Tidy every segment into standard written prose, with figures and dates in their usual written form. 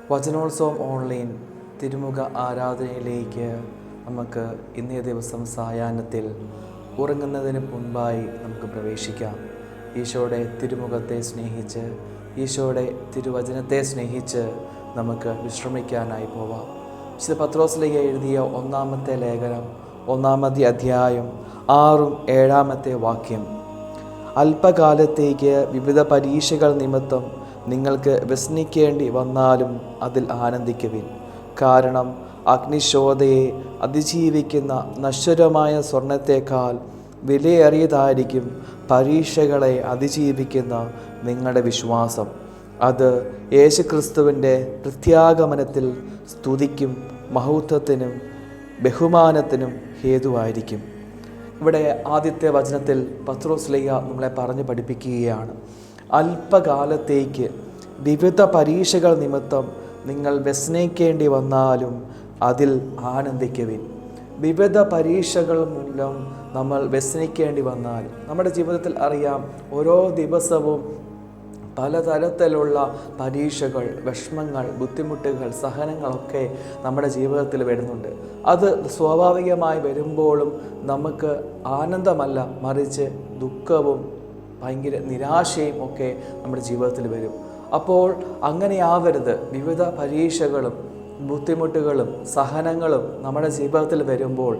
വചനോത്സവം online തിരുമുഖ ആരാധനയിലേക്ക് നമുക്ക് ഇന്നേ ദിവസം സായാഹ്നത്തിൽ ഉറങ്ങുന്നതിന് മുൻപായി നമുക്ക് പ്രവേശിക്കാം. ഈശോയുടെ തിരുമുഖത്തെ സ്നേഹിച്ച്, ഈശോയുടെ തിരുവചനത്തെ സ്നേഹിച്ച് നമുക്ക് വിശ്രമിക്കാനായി പോവാം. വിശുദ്ധ പത്രോസിലേക്ക് എഴുതിയ ഒന്നാമത്തെ ലേഖനം 1-ാമത്തെ അധ്യായം 6-7 വാക്യം. അല്പകാലത്തേക്ക് വിവിധ പരീക്ഷകൾ നിമിത്തം നിങ്ങൾക്ക് വ്യസനിക്കേണ്ടി വന്നാലും അതിൽ ആനന്ദിക്കുവിൻ. കാരണം അഗ്നിശോധയെ അതിജീവിക്കുന്ന നശ്വരമായ സ്വർണത്തേക്കാൾ വിലയേറിയതായിരിക്കും പരീക്ഷകളെ അതിജീവിക്കുന്ന നിങ്ങളുടെ വിശ്വാസം. അത് യേശുക്രിസ്തുവിൻ്റെ പ്രത്യാഗമനത്തിൽ സ്തുതിക്കും മഹത്വത്തിനും ബഹുമാനത്തിനും ഹേതുവായിരിക്കും. ഇവിടെ ആദ്യത്തെ വചനത്തിൽ പത്രോസ്ലീഹ നമ്മളെ പറഞ്ഞു പഠിപ്പിക്കുകയാണ്, അല്പകാലത്തേക്ക് വിവിധ പരീക്ഷകൾ നിമിത്തം നിങ്ങൾ വ്യസനിക്കേണ്ടി വന്നാലും അതിൽ ആനന്ദിക്കുവിൻ. വിവിധ പരീക്ഷകൾ മൂലം നമ്മൾ വ്യസനിക്കേണ്ടി വന്നാൽ, നമ്മുടെ ജീവിതത്തിൽ അറിയാം, ഓരോ ദിവസവും പലതരത്തിലുള്ള പരീക്ഷകൾ, വിഷമങ്ങൾ, ബുദ്ധിമുട്ടുകൾ, സഹനങ്ങളൊക്കെ നമ്മുടെ ജീവിതത്തിൽ വരുന്നുണ്ട്. അത് സ്വാഭാവികമായി വരുമ്പോഴും നമുക്ക് ആനന്ദമല്ല, മറിച്ച് ദുഃഖവും ഭയങ്കര നിരാശയും ഒക്കെ നമ്മുടെ ജീവിതത്തിൽ വരും. അപ്പോൾ അങ്ങനെയാവരുത്. വിവിധ പരീക്ഷകളും ബുദ്ധിമുട്ടുകളും സഹനങ്ങളും നമ്മുടെ ജീവിതത്തിൽ വരുമ്പോൾ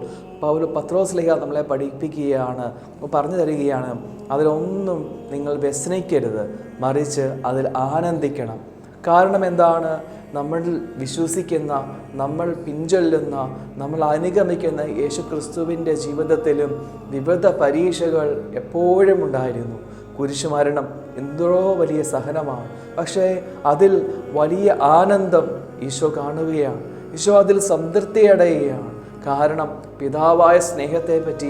പത്രോസ്ലീഹ നമ്മളെ പഠിപ്പിക്കുകയാണ്, പറഞ്ഞു തരികയാണ്, അതിലൊന്നും നിങ്ങൾ വ്യസനിക്കരുത്, മറിച്ച് അതിൽ ആനന്ദിക്കണം. കാരണം എന്താണ്? നമ്മൾ വിശ്വസിക്കുന്ന, നമ്മൾ പിൻചൊല്ലുന്ന, നമ്മൾ അനുഗമിക്കുന്ന യേശുക്രിസ്തുവിൻ്റെ ജീവിതത്തിലും വിവിധ പരീക്ഷകൾ എപ്പോഴും ഉണ്ടായിരുന്നു. കുരിശുമരണം എന്തോ വലിയ സഹനമാണ്, പക്ഷേ അതിൽ വലിയ ആനന്ദം ഈശോ കാണുകയാണ്. ഈശോ അതിൽ സംതൃപ്തിയടയുകയാണ്. കാരണം പിതാവായ സ്നേഹത്തെപ്പറ്റി,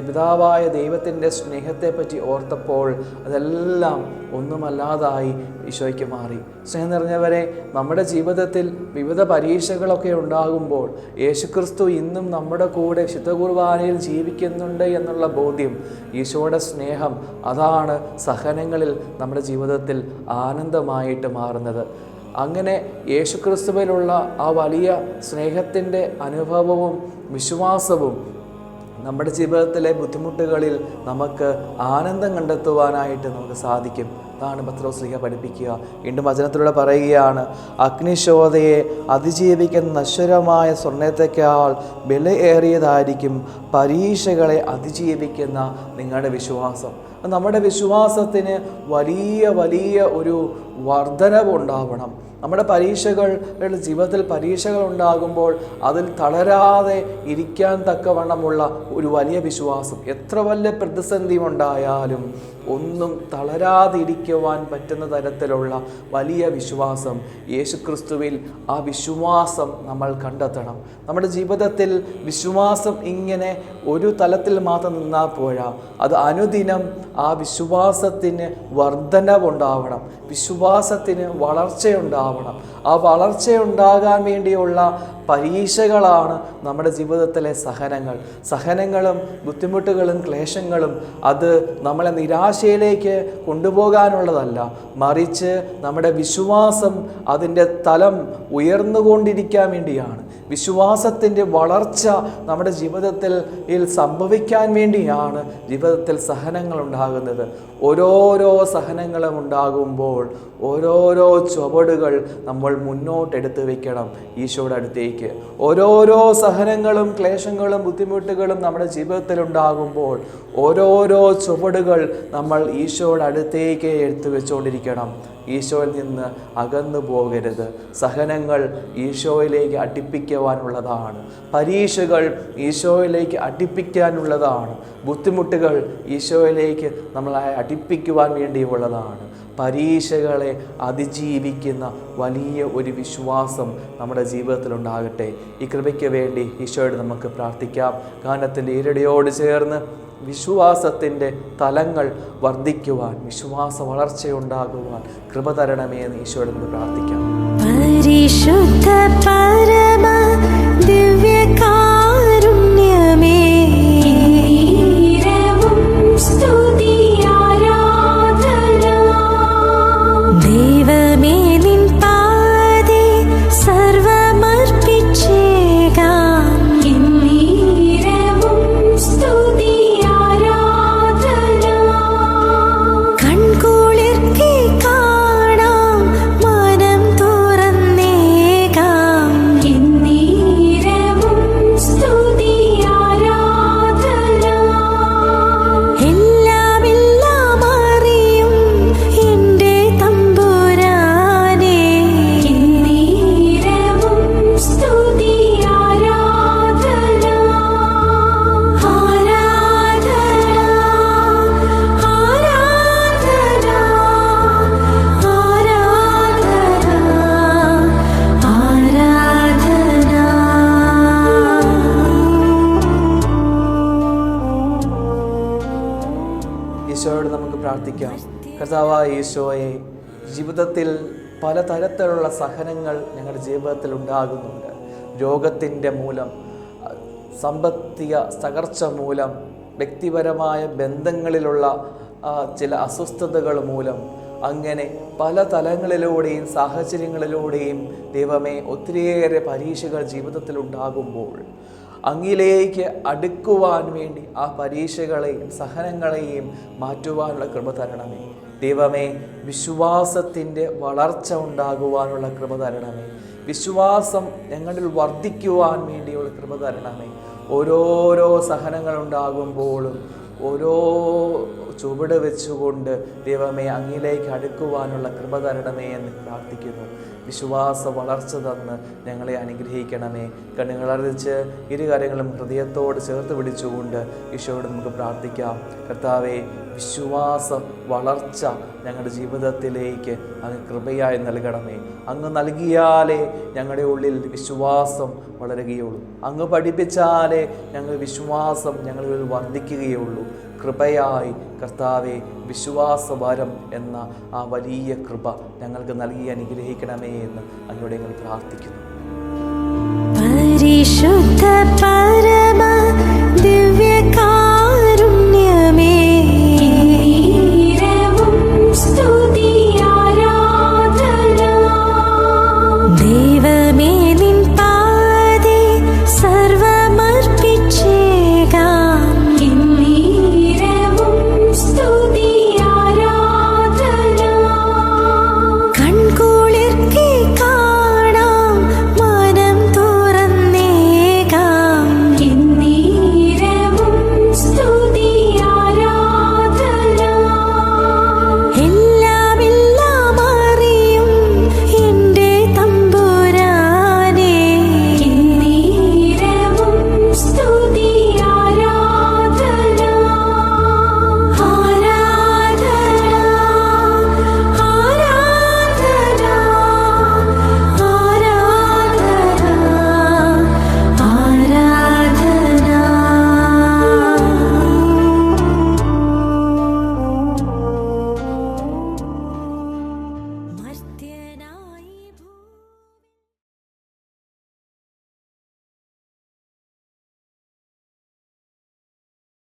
പിതാവായ ദൈവത്തിൻ്റെ സ്നേഹത്തെപ്പറ്റി ഓർത്തപ്പോൾ അതെല്ലാം ഒന്നുമല്ലാതായി ഈശോയ്ക്ക് മാറി. സ്നേഹം നിറഞ്ഞവരെ, നമ്മുടെ ജീവിതത്തിൽ വിവിധ പരീക്ഷകളൊക്കെ ഉണ്ടാകുമ്പോൾ യേശുക്രിസ്തു ഇന്നും നമ്മുടെ കൂടെ വിശുദ്ധ കുർബാനയിൽ ജീവിക്കുന്നുണ്ട് എന്നുള്ള ബോധ്യം, ഈശോയുടെ സ്നേഹം, അതാണ് സഹനങ്ങളിൽ നമ്മുടെ ജീവിതത്തിൽ ആനന്ദമായിട്ട് മാറുന്നത്. അങ്ങനെ യേശുക്രിസ്തുവിലുള്ള ആ വലിയ സ്നേഹത്തിൻ്റെ അനുഭവവും വിശ്വാസവും നമ്മുടെ ജീവിതത്തിലെ ബുദ്ധിമുട്ടുകളിൽ നമുക്ക് ആനന്ദം കണ്ടെത്തുവാനായിട്ട് നമുക്ക് സാധിക്കും. അതാണ് പത്രോസ്ലീഹ പഠിപ്പിക്കുക. വീണ്ടും വചനത്തിലൂടെ പറയുകയാണ്, അഗ്നിശോധയെ അതിജീവിക്കുന്ന നശ്വരമായ സ്വർണത്തേക്കാൾ വിലയേറിയതായിരിക്കും പരീക്ഷകളെ അതിജീവിക്കുന്ന നിങ്ങളുടെ വിശ്വാസം. നമ്മുടെ വിശ്വാസത്തിന് വലിയ ഒരു വർധനവുണ്ടാവണം. നമ്മുടെ ജീവിതത്തിൽ പരീക്ഷകൾ ഉണ്ടാകുമ്പോൾ അതിൽ തളരാതെ ഇരിക്കാൻ തക്കവണ്ണമുള്ള ഒരു വലിയ വിശ്വാസം. എത്ര വലിയ പ്രതിസന്ധി ഉണ്ടായാലും ഒന്നും തളരാതിരിക്കുവാൻ പറ്റുന്ന തരത്തിലുള്ള വലിയ വിശ്വാസം യേശുക്രിസ്തുവിൽ, ആ വിശ്വാസം നമ്മൾ കണ്ടെത്തണം. നമ്മുടെ ജീവിതത്തിൽ വിശ്വാസം ഇങ്ങനെ ഒരു തലത്തിൽ മാത്രം നിന്നാൽ പോരാ, അത് അനുദിനം ആ വിശ്വാസത്തിന് വർധനവുണ്ടാവണം, വിശ്വാസത്തിന് വളർച്ചയുണ്ടാവണം. ആ വളർച്ചയുണ്ടാകാൻ വേണ്ടിയുള്ള പരീക്ഷകളാണ് നമ്മുടെ ജീവിതത്തിലെ സഹനങ്ങളും ബുദ്ധിമുട്ടുകളും ക്ലേശങ്ങളും. അത് നമ്മളെ നിരാശയിലേക്ക് കൊണ്ടുപോകാനുള്ളതല്ല, മറിച്ച് നമ്മുടെ വിശ്വാസം അതിൻ്റെ തലം ഉയർന്നുകൊണ്ടിരിക്കാൻ വേണ്ടിയാണ്. വിശ്വാസത്തിൻ്റെ വളർച്ച നമ്മുടെ ജീവിതത്തിൽ സംഭവിക്കാൻ വേണ്ടിയാണ് ജീവിതത്തിൽ സഹനങ്ങൾ ഉണ്ടാകുന്നത്. ഓരോരോ സഹനങ്ങളും ഉണ്ടാകുമ്പോൾ ഓരോരോ ചുവടുകൾ നമ്മൾ മുന്നോട്ടെടുത്ത് വയ്ക്കണം ഈശോയുടെ അടുത്തേക്ക്. ഓരോരോ സഹനങ്ങളും ക്ലേശങ്ങളും ബുദ്ധിമുട്ടുകളും നമ്മുടെ ജീവിതത്തിൽ ഉണ്ടാകുമ്പോൾ ഓരോരോ ചുവടുകൾ നമ്മൾ ഈശോയുടെ അടുത്തേക്ക് എടുത്തു വെച്ചുകൊണ്ടിരിക്കണം. ഈശോയിൽ നിന്ന് അകന്നു പോകരുത്. സഹനങ്ങൾ ഈശോയിലേക്ക് അടുപ്പിക്കുവാനുള്ളതാണ്, പരീക്ഷകൾ ഈശോയിലേക്ക് അടുപ്പിക്കാനുള്ളതാണ്, ബുദ്ധിമുട്ടുകൾ ഈശോയിലേക്ക് നമ്മളെ അടുപ്പിക്കുവാൻ വേണ്ടിയുള്ളതാണ്. പരീക്ഷകളെ അതിജീവിക്കുന്ന വലിയ ഒരു വിശ്വാസം നമ്മുടെ ജീവിതത്തിലുണ്ടാകട്ടെ. ഈ കൃപയ്ക്ക് വേണ്ടി ഈശോയോട് നമുക്ക് പ്രാർത്ഥിക്കാം. ഗാനത്തിൻ്റെ ഈരടിയോട് ചേർന്ന് വിശ്വാസത്തിൻ്റെ തലങ്ങൾ വർദ്ധിക്കുവാൻ, വിശ്വാസ വളർച്ചയുണ്ടാകുവാൻ കൃപ തരണമേ എന്ന് ഈശോയോട് നമുക്ക് പ്രാർത്ഥിക്കാം. പരിശുദ്ധ പരമ ദിവ്യകാരുണ്യമേ, സ്തുതി ആരാധന ദൈവമേ, നിൻ പാദേ ജീവിതത്തിൽ പലതരത്തിലുള്ള സഹനങ്ങൾ ഞങ്ങളുടെ ജീവിതത്തിൽ ഉണ്ടാകുന്നുണ്ട്. രോഗത്തിൻ്റെ മൂലം, സാമ്പത്തിക തകർച്ച മൂലം, വ്യക്തിപരമായ ബന്ധങ്ങളിലുള്ള ചില അസ്വസ്ഥതകൾ മൂലം, അങ്ങനെ പല തലങ്ങളിലൂടെയും സാഹചര്യങ്ങളിലൂടെയും ദൈവമേ ഒത്തിരിയേറെ പരീക്ഷകൾ ജീവിതത്തിൽ ഉണ്ടാകുമ്പോൾ അങ്ങിലേക്ക് അടുക്കുവാൻ വേണ്ടി ആ പരീക്ഷകളെയും സഹനങ്ങളെയും മാറ്റുവാനുള്ള കൃപ തരണമേ. ദൈവമേ, വിശ്വാസത്തിൻ്റെ വളർച്ച ഉണ്ടാകുവാനുള്ള കൃപ തരണമേ. വിശ്വാസം ഞങ്ങളിൽ വർദ്ധിക്കുവാൻ വേണ്ടിയുള്ള കൃപ തരണമേ. ഓരോരോ സഹനങ്ങൾ ഉണ്ടാകുമ്പോഴും ഓരോ ചുവട് വെച്ചുകൊണ്ട് ദൈവമേ അങ്ങിലേക്ക് അടുക്കുവാനുള്ള കൃപ തരണമേ എന്ന് പ്രാർത്ഥിക്കുന്നു. വിശ്വാസ വളർച്ച തന്ന് ഞങ്ങളെ അനുഗ്രഹിക്കണമേ. കണ്ണുകളടച്ച് ഇരുകാര്യങ്ങളും ഹൃദയത്തോട് ചേർത്ത് പിടിച്ചുകൊണ്ട് ഈശോയോട് നമുക്ക് പ്രാർത്ഥിക്കാം. കർത്താവേ, വിശ്വാസ വളർച്ച ഞങ്ങളുടെ ജീവിതത്തിലേക്ക് അങ്ങ് കൃപയായി നൽകണമേ. അങ്ങ് നൽകിയാലേ ഞങ്ങളുടെ ഉള്ളിൽ വിശ്വാസം വളരുകയുള്ളൂ. അങ്ങ് പഠിപ്പിച്ചാലേ ഞങ്ങൾ വിശ്വാസം ഞങ്ങളിൽ വർദ്ധിക്കുകയുള്ളൂ. കൃപയായി കർത്താവെ, വിശ്വാസവരം എന്ന ആ വലിയ കൃപ ഞങ്ങൾക്ക് നൽകി അനുഗ്രഹിക്കണമേ എന്ന് അങ്ങോട്ട് ഞങ്ങൾ പ്രാർത്ഥിക്കുന്നു. പരിശുദ്ധ പരമ